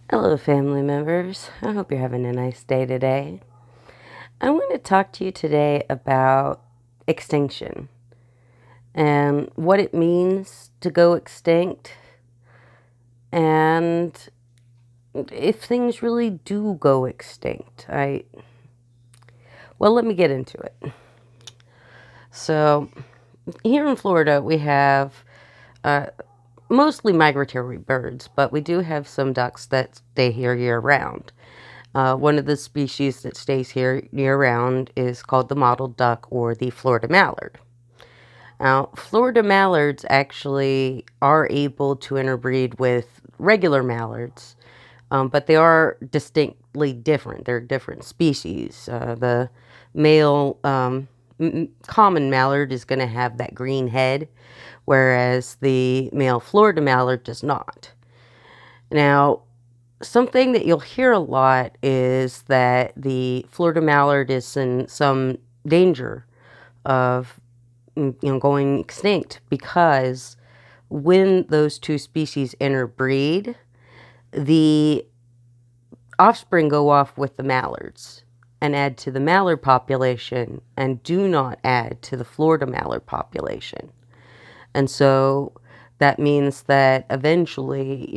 Hello, family members. I hope you're having a nice day today. I want to talk to you today about extinction and what it means to go extinct and if things really do go extinct. Well, let me get into it. So, here in Florida, we have uh, mostly migratory birds, but we do have some ducks that stay here year round. One of the species that stays here year round is called the mottled duck or the Florida mallard. Now, Florida mallards actually are able to interbreed with regular mallards, but they are distinctly different. They're different species. The male common mallard is going to have that green head, whereas the male Florida mallard does not. Now, something that you'll hear a lot is that the Florida mallard is in some danger of going extinct because when those two species interbreed, the offspring go off with the mallards and add to the mallard population and do not add to the Florida mallard population. And so that means that eventually,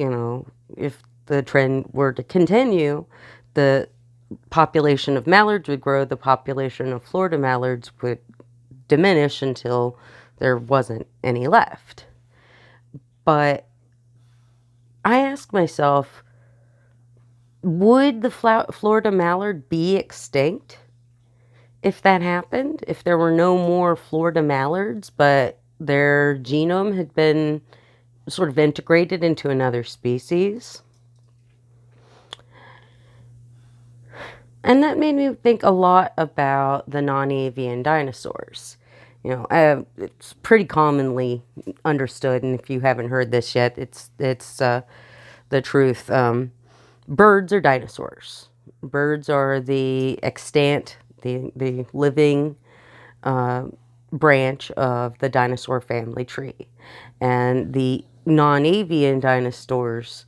if the trend were to continue, the population of mallards would grow, the population of Florida mallards would diminish until there wasn't any left. But I ask myself, would the Florida mallard be extinct if that happened? If there were no more Florida mallards, but their genome had been sort of integrated into another species? And that made me think a lot about the non-avian dinosaurs. It's pretty commonly understood, and if you haven't heard this yet, it's the truth. Birds are dinosaurs. Birds are the extant, the living branch of the dinosaur family tree. And the non-avian dinosaurs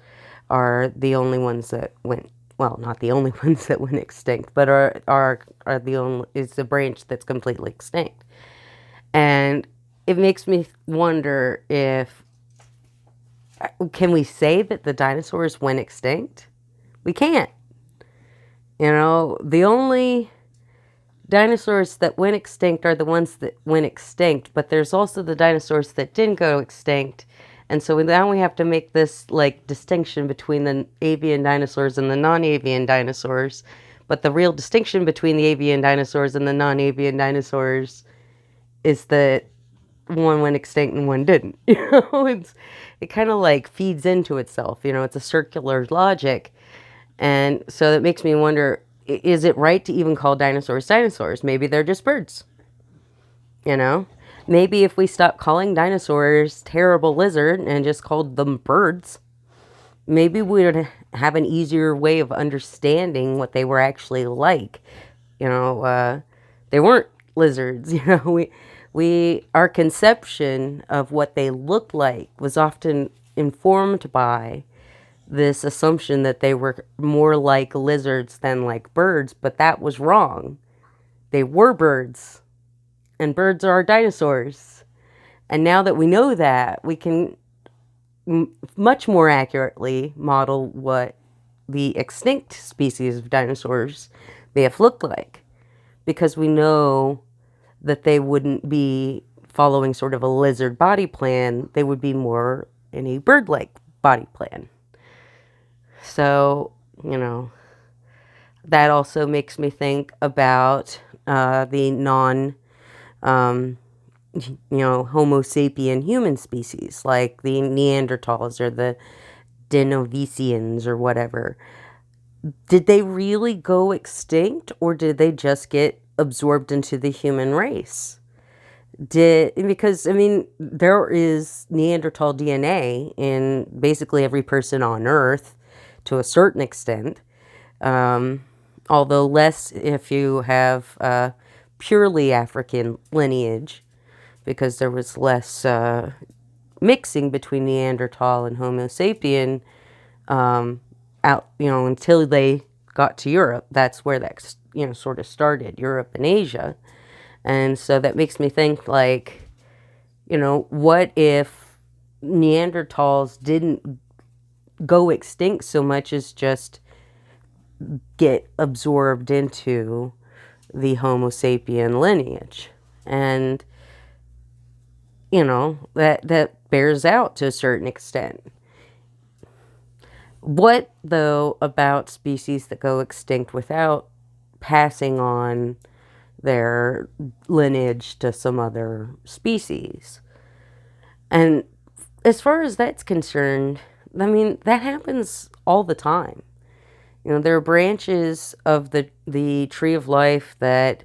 are the only ones that went, well, not the only ones that went extinct, but are the only, is the branch that's completely extinct. And it makes me wonder if, can we say that the dinosaurs went extinct? We can't. The only dinosaurs that went extinct are the ones that went extinct, but there's also the dinosaurs that didn't go extinct. And so now we have to make this distinction between the avian dinosaurs and the non-avian dinosaurs. But the real distinction between the avian dinosaurs and the non-avian dinosaurs is that one went extinct and one didn't. It kind of feeds into itself. It's a circular logic. And so that makes me wonder, is it right to even call dinosaurs dinosaurs? Maybe they're just birds. Maybe if we stopped calling dinosaurs terrible lizard and just called them birds, maybe we would have an easier way of understanding what they were actually like. They weren't lizards. Our conception of what they looked like was often informed by this assumption that they were more like lizards than like birds, but that was wrong. They were birds, and birds are dinosaurs. And now that we know that, we can much more accurately model what the extinct species of dinosaurs may have looked like, because we know that they wouldn't be following sort of a lizard body plan. They would be more in a bird-like body plan. So, that also makes me think about the Homo sapien human species, like the Neanderthals or the Denisovans or whatever. Did they really go extinct, or did they just get absorbed into the human race? Because there is Neanderthal DNA in basically every person on Earth to a certain extent, although less if you have purely African lineage, because there was less mixing between Neanderthal and Homo sapien out, until they got to Europe. That's where that, sort of started, Europe and Asia. And so that makes me think, like, what if Neanderthals didn't go extinct so much as just get absorbed into the Homo sapien lineage? And, that bears out to a certain extent. What, though, about species that go extinct without passing on their lineage to some other species? And as far as that's concerned, I mean, that happens all the time. There are branches of the tree of life that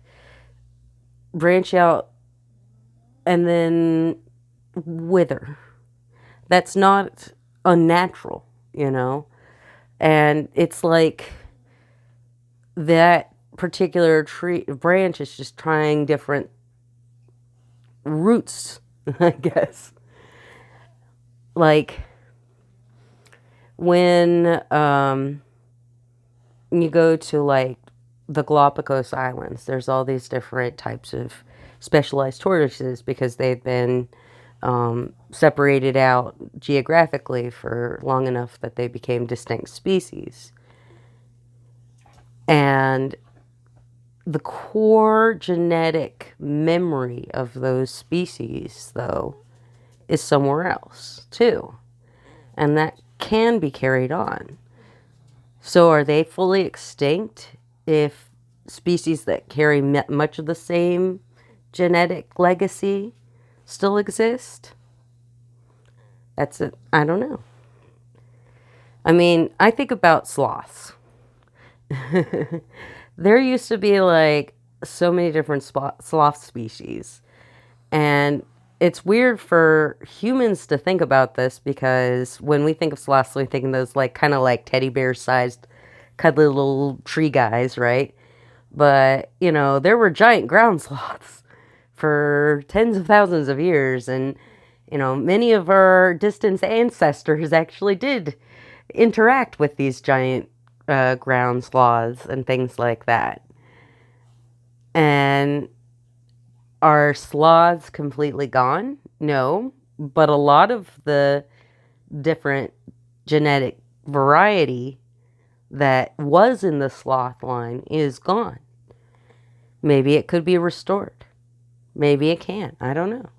branch out and then wither. That's not unnatural, And it's like that particular tree branch is just trying different roots, I guess. Like when you go to like the Galapagos Islands, there's all these different types of specialized tortoises because they've been separated out geographically for long enough that they became distinct species. And the core genetic memory of those species, though, is somewhere else, too. And that can be carried on. So are they fully extinct if species that carry much of the same genetic legacy still exist? That's it. I don't know. I mean, I think about sloths. There used to be like so many different sloth species. And it's weird for humans to think about this because when we think of sloths, we think of those like kind of like teddy bear sized, cuddly little tree guys, right? But, there were giant ground sloths for tens of thousands of years. And, many of our distant ancestors actually did interact with these giant ground sloths and things like that. And are sloths completely gone? No, but a lot of the different genetic variety that was in the sloth line is gone. Maybe it could be restored. Maybe it can't. I don't know.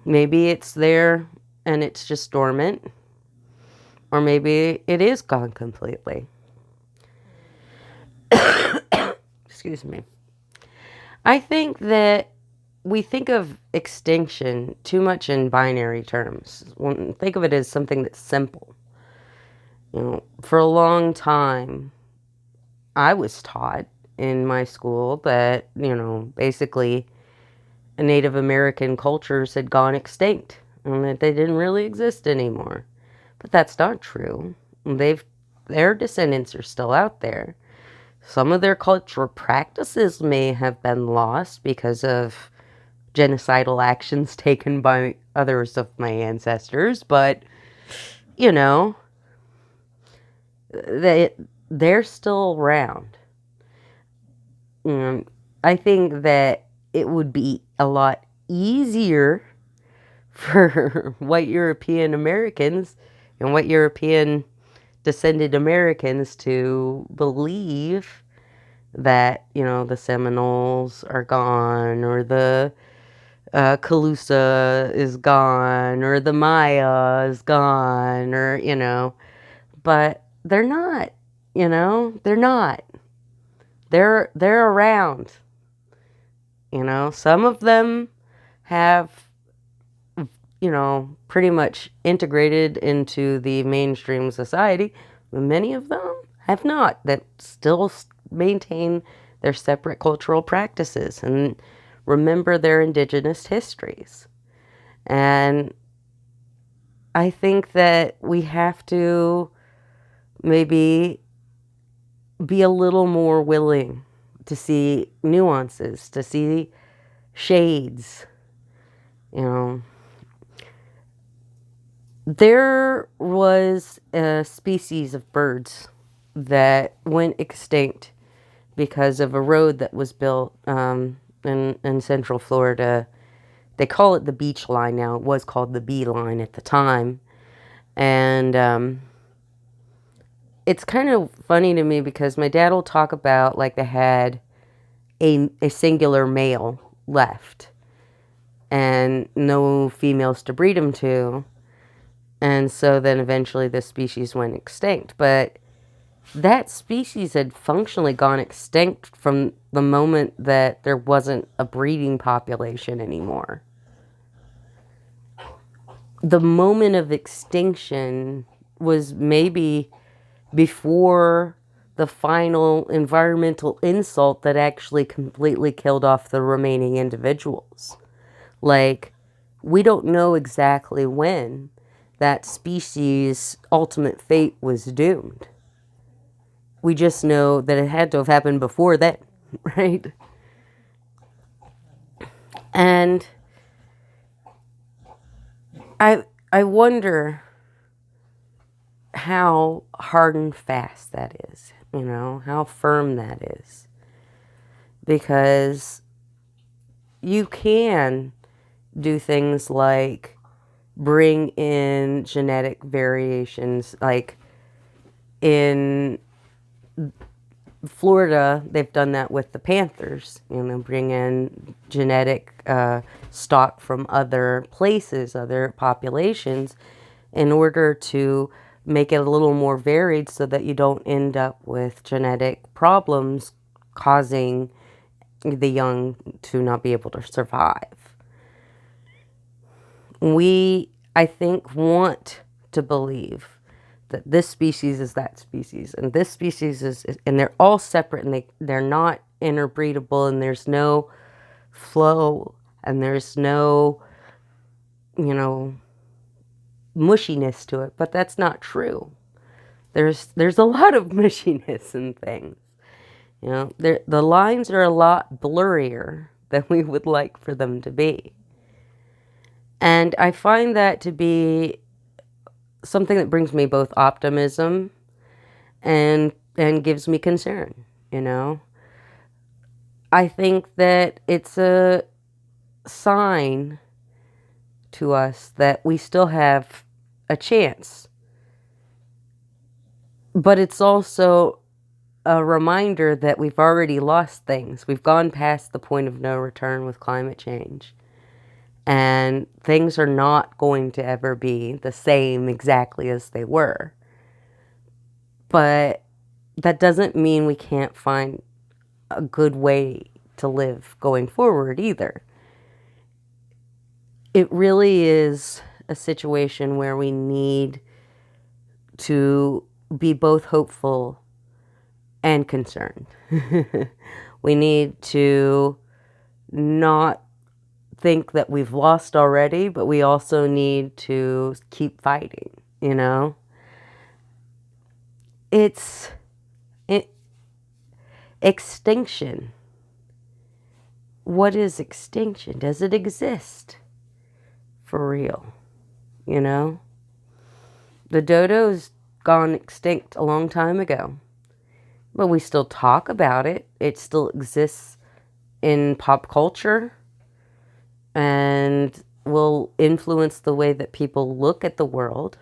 Maybe it's there and it's just dormant. Or maybe it is gone completely. Excuse me. I think that we think of extinction too much in binary terms. Think of it as something that's simple. For a long time, I was taught in my school that, basically Native American cultures had gone extinct and that they didn't really exist anymore. But that's not true. Their descendants are still out there. Some of their cultural practices may have been lost because of genocidal actions taken by others of my ancestors, but, they're still around. I think that it would be a lot easier for white European Americans and white European descended Americans to believe that, the Seminoles are gone, or the Calusa is gone, or the Maya is gone, or, but they're not, they're not. They're around. Some of them have, pretty much integrated into the mainstream society. Many of them have not, that still maintain their separate cultural practices and remember their indigenous histories. And I think that we have to maybe be a little more willing to see nuances, to see shades, There was a species of birds that went extinct because of a road that was built in Central Florida. They call it the beach line now. It was called the bee line at the time. And it's kind of funny to me because my dad will talk about like they had a singular male left and no females to breed them to. And so then eventually this species went extinct. But that species had functionally gone extinct from the moment that there wasn't a breeding population anymore. The moment of extinction was maybe before the final environmental insult that actually completely killed off the remaining individuals. Like, we don't know exactly when that species' ultimate fate was doomed. We just know that it had to have happened before then, right? And I wonder how hard and fast that is, how firm that is. Because you can do things like bring in genetic variations. Like in Florida, they've done that with the panthers, bring in genetic stock from other places, other populations, in order to make it a little more varied so that you don't end up with genetic problems causing the young to not be able to survive. We, I think, want to believe that this species is that species, and this species is, and they're all separate, and they're not interbreedable, and there's no flow, and there's no, mushiness to it. But that's not true. There's a lot of mushiness in things. The lines are a lot blurrier than we would like for them to be. And I find that to be something that brings me both optimism and gives me concern, I think that it's a sign to us that we still have a chance. But it's also a reminder that we've already lost things. We've gone past the point of no return with climate change. And things are not going to ever be the same exactly as they were. But that doesn't mean we can't find a good way to live going forward either. It really is a situation where we need to be both hopeful and concerned. We need to not think that we've lost already, but we also need to keep fighting, Extinction. What is extinction? Does it exist? For real, The dodo's gone extinct a long time ago. But we still talk about it. It still exists in pop culture and will influence the way that people look at the world.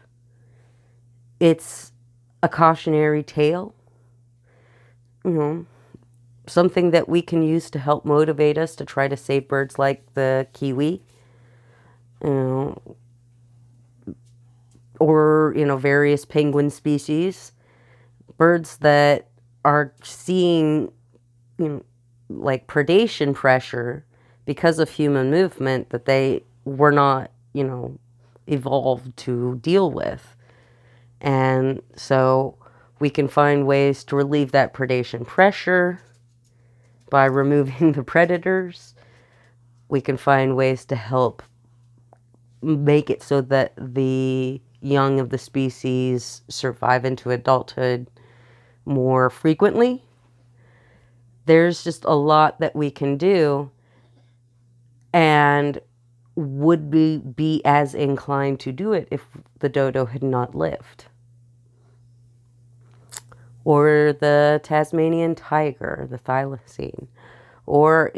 It's a cautionary tale, something that we can use to help motivate us to try to save birds like the kiwi, or, various penguin species, birds that are seeing, like predation pressure because of human movement that they were not, evolved to deal with. And so we can find ways to relieve that predation pressure by removing the predators. We can find ways to help make it so that the young of the species survive into adulthood more frequently. There's just a lot that we can do, and would be as inclined to do it if the dodo had not lived. Or the Tasmanian tiger, the thylacine. Or,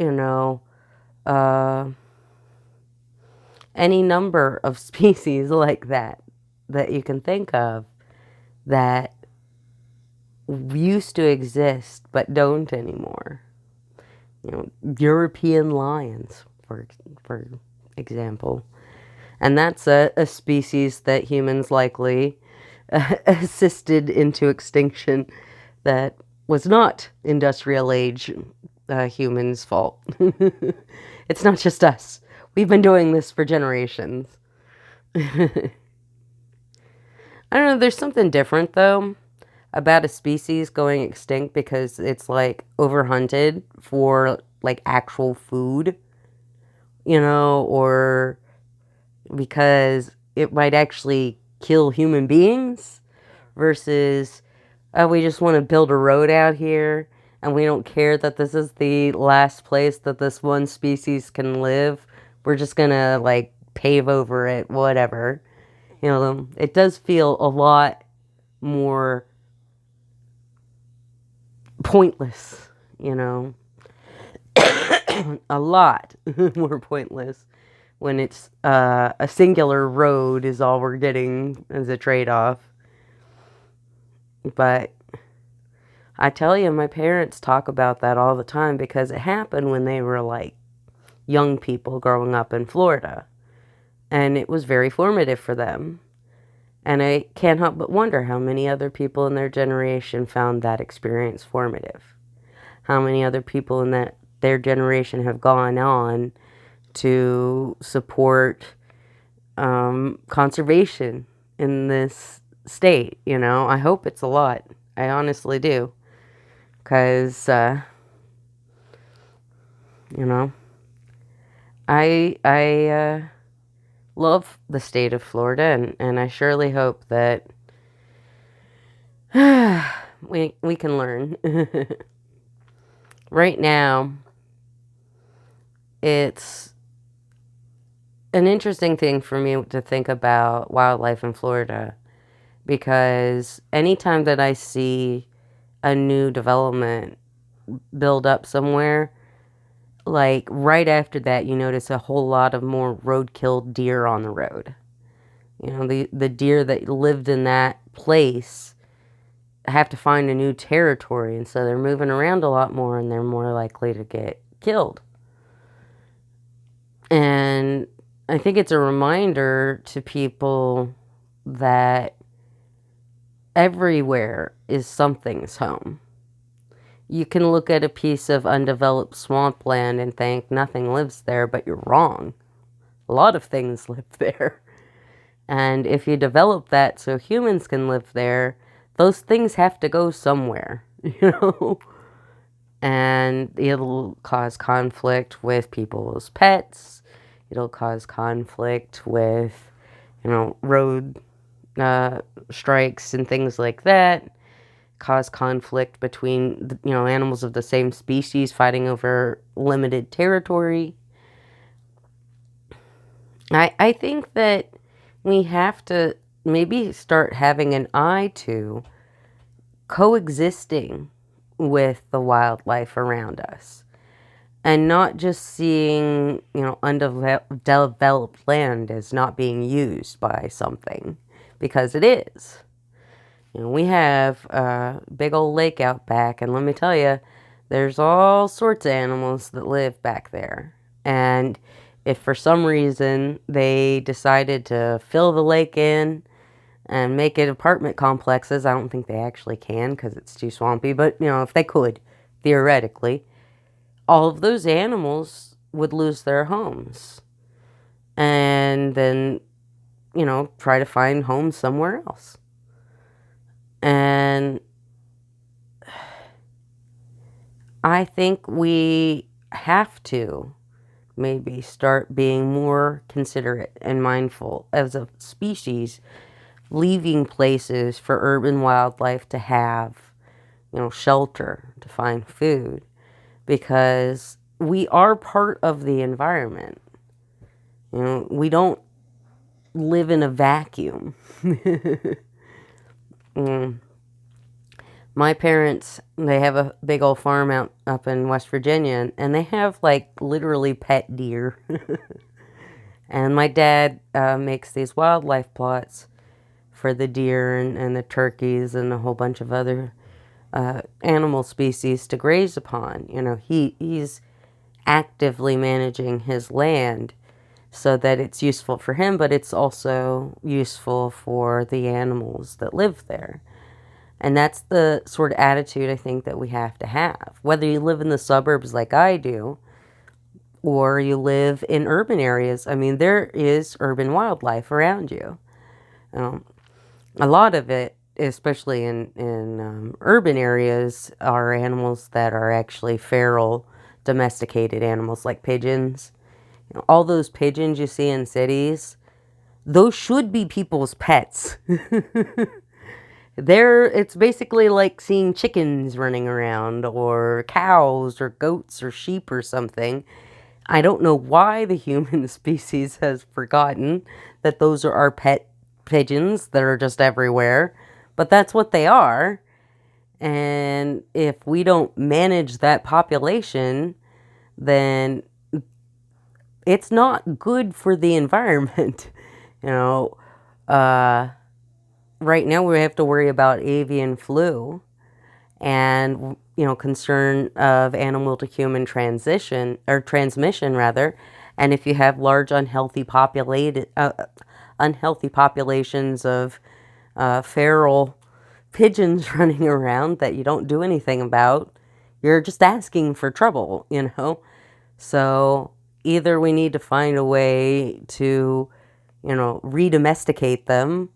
any number of species like that you can think of that used to exist but don't anymore. European lions, for example. And that's a species that humans likely assisted into extinction that was not industrial age humans' fault. It's not just us. We've been doing this for generations. I don't know, there's something different, though, about a species going extinct because it's, like, overhunted for, like, actual food, or because it might actually kill human beings versus, oh, we just want to build a road out here and we don't care that this is the last place that this one species can live. We're just gonna, like, pave over it, whatever. It does feel a lot more pointless, a lot more pointless when it's a singular road is all we're getting as a trade-off. But I tell you, my parents talk about that all the time because it happened when they were, like, young people growing up in Florida. And it was very formative for them. And I can't help but wonder how many other people in their generation found that experience formative. How many other people in their generation have gone on to support conservation in this state, I hope it's a lot. I honestly do. Because, I love the state of Florida, and I surely hope that we can learn. Right now, it's an interesting thing for me to think about wildlife in Florida because anytime that I see a new development build up somewhere, like right after that, you notice a whole lot of more roadkill deer on the road. The deer that lived in that place have to find a new territory, and so they're moving around a lot more, and they're more likely to get killed. And I think it's a reminder to people that everywhere is something's home. You can look at a piece of undeveloped swampland and think nothing lives there, but you're wrong. A lot of things live there. And if you develop that so humans can live there, those things have to go somewhere, And it'll cause conflict with people's pets. It'll cause conflict with, road strikes and things like that. Cause conflict between, animals of the same species fighting over limited territory. I think that we have to maybe start having an eye to coexisting with the wildlife around us and not just seeing, undeveloped land as not being used by something, because it is. We have a big old lake out back, and let me tell you, there's all sorts of animals that live back there. And if for some reason they decided to fill the lake in and make it apartment complexes, I don't think they actually can because it's too swampy, but, if they could, theoretically, all of those animals would lose their homes. And then, try to find homes somewhere else. And I think we have to maybe start being more considerate and mindful as a species, leaving places for urban wildlife to have, shelter, to find food, because we are part of the environment. You know, we don't live in a vacuum. Mm. My parents, they have a big old farm out up in West Virginia, and they have like literally pet deer. And my dad makes these wildlife plots for the deer and the turkeys and a whole bunch of other animal species to graze upon. You know, he's actively managing his land so that it's useful for him, but it's also useful for the animals that live there. And that's the sort of attitude I think that we have to have. Whether you live in the suburbs like I do, or you live in urban areas, I mean, there is urban wildlife around you. Um, a lot of it, especially in urban areas, are animals that are actually feral, domesticated animals like pigeons. You know, all those pigeons you see in cities, those should be people's pets. It's basically like seeing chickens running around, or cows, or goats, or sheep, or something. I don't know why the human species has forgotten that those are our pet pigeons that are just everywhere, but that's what they are. And if we don't manage that population, then it's not good for the environment. You know, right now we have to worry about avian flu and, you know, concern of animal to human transition, or transmission rather. And if you have large unhealthy populations of feral pigeons running around that you don't do anything about, you're just asking for trouble, you know. So either we need to find a way to, you know, re-domesticate them,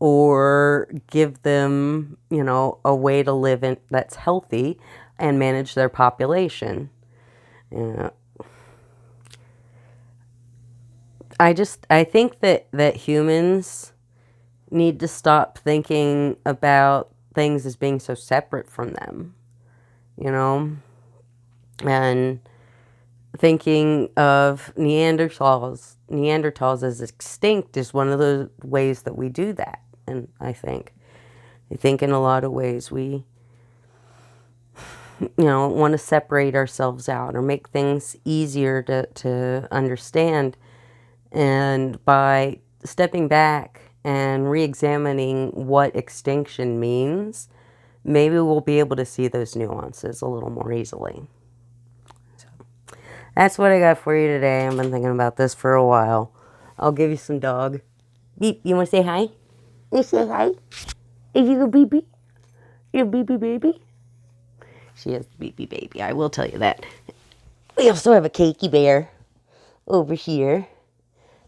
or give them, you know, a way to live in that's healthy and manage their population. Yeah. I think that humans need to stop thinking about things as being so separate from them, you know, and thinking of Neanderthals as extinct is one of the ways that we do that. And I think in a lot of ways we, you know, want to separate ourselves out or make things easier to understand. And by stepping back and re-examining what extinction means, maybe we'll be able to see those nuances a little more easily. So that's what I got for you today. I've been thinking about this for a while. I'll give you some dog. Beep, you want to say hi? You say hi? Is you a baby? You a baby baby? She is the baby baby, I will tell you that. We also have a cakey bear over here.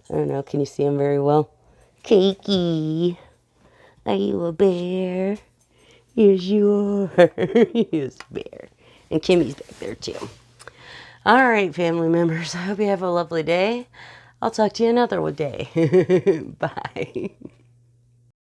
I don't know, can you see him very well? Cakey, are you a bear? Yes, you are. Yes, bear. And Kimmy's back there, too. All right, family members, I hope you have a lovely day. I'll talk to you another day. Bye.